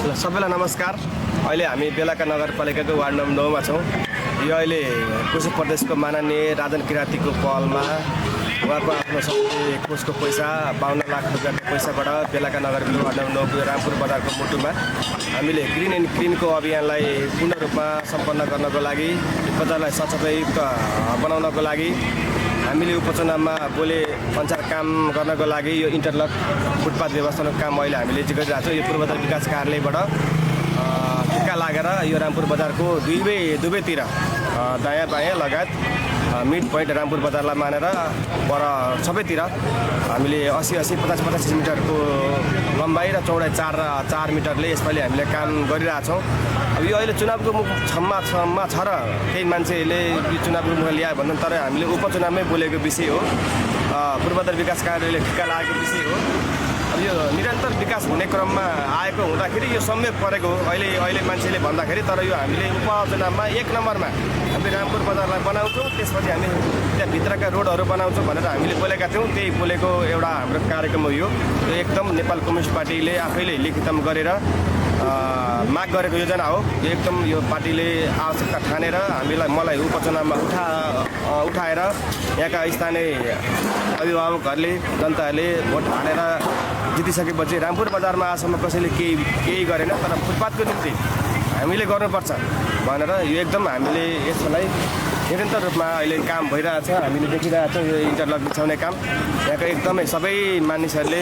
सबैलाई नमस्कार। अहिले हामी बेलाका नगरपालिकाको वार्ड नम्बर 9 मा छौँ। यो अहिले कोशी प्रदेशको माननीय राजन किरातीको पहलमा उहाँको आफ्नो सबै कोषको पैसा 52 लाख रुपियाँको पैसाबाट बेलाका नगरपालिका वार्ड नम्बर 9 को रामपुर बजारको मुटुमा हामीले ग्रिन एन्ड क्लिनको अभियानलाई पूर्ण रूपमा सम्पन्न गर्नको लागि, बजारलाई सफायुक्त बनाउनको लागि हामीले उपचुनावमा बोले अनुसार काम गर्नको लागि यो इन्टरलक फुटपाथ व्यवस्थापनको काम अहिले हामीले चाहिँ गरिरहेको छौँ। यो पूर्वोत्तर विकास कार्यालयबाट ठिक्का लागेर यो रामपुर बजारको दुवैतिर दायाँ बायाँ लगायत मिड पोइन्ट रामपुर बजारलाई मानेर पर सबैतिर हामीले 80-80, 50-50 मिटरको लम्बाइ र चौडाइ 4 मिटरले यसपालि हामीले काम गरिरहेछौँ। अब यो अहिले चुनावको मुखमा छ र केही मान्छेले यो चुनावको मुख ल्यायो भन्दा तर हामीले उपचुनावमै बोलेको विषय हो। पूर्वोत्तर विकास कार्यालयले ठिक्का लागेको विषय हो। अब यो निरन्तर विकास हुने क्रममा आएको हुँदाखेरि यो संयोग परेको हो अहिले मान्छेले भन्दाखेरि। तर यो हामीले उपचुनावमा 1 नम्बरमा हामीले रामपुर बजारलाई बनाउँछौँ, त्यसपछि हामी त्यहाँभित्रका रोडहरू बनाउँछौँ भनेर हामीले बोलेका थियौँ। त्यही बोलेको एउटा हाम्रो कार्यक्रम हो यो एकदम नेपाल कम्युनिस्ट पार्टीले आफैले लिखितम गरेर माग गरेको योजना हो। यो एकदम यो पार्टीले आवश्यकता ठानेर मलाई उपचुनावमा उठाएर यहाँका स्थानीय अभिभावकहरूले जनताहरूले भोट हालेर जितिसकेपछि रामपुर बजारमा आजसम्म कसैले केही गरेन, तर फुटपाथको निम्ति हामीले गर्नुपर्छ भनेर यो एकदम हामीले यसलाई निरन्तर रूपमा अहिले काम भइरहेछ। हामीले देखिरहेछौँ यो इन्टरलक बिछाउने काम यहाँको एकदमै सबै मानिसहरूले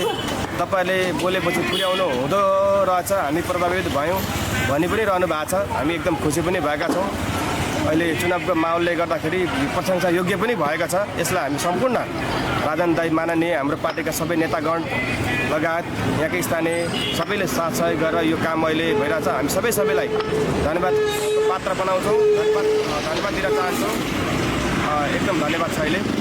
तपाईँहरूले बोलेपछि पुर्याउनु हुँदो रहेछ। हामी प्रभावित भयौँ भनी पनि रहनु भएको छ। हामी एकदम खुसी पनि भएका छौँ। अहिले चुनावको माहौलले गर्दाखेरि प्रशंसा योग्य पनि भएको छ। यसलाई हामी सम्पूर्ण राजन दाई माननीय हाम्रो पार्टीका सबै नेतागण लगायत यहाँकै स्थानीय सबैले साथ सहयोग गरेर यो काम अहिले भइरहेछ। हामी सबैलाई धन्यवाद पात्र बनाउँछौँ, धन्यवाद दिन चाहन्छौँ। एकदम धन्यवाद छ अहिले।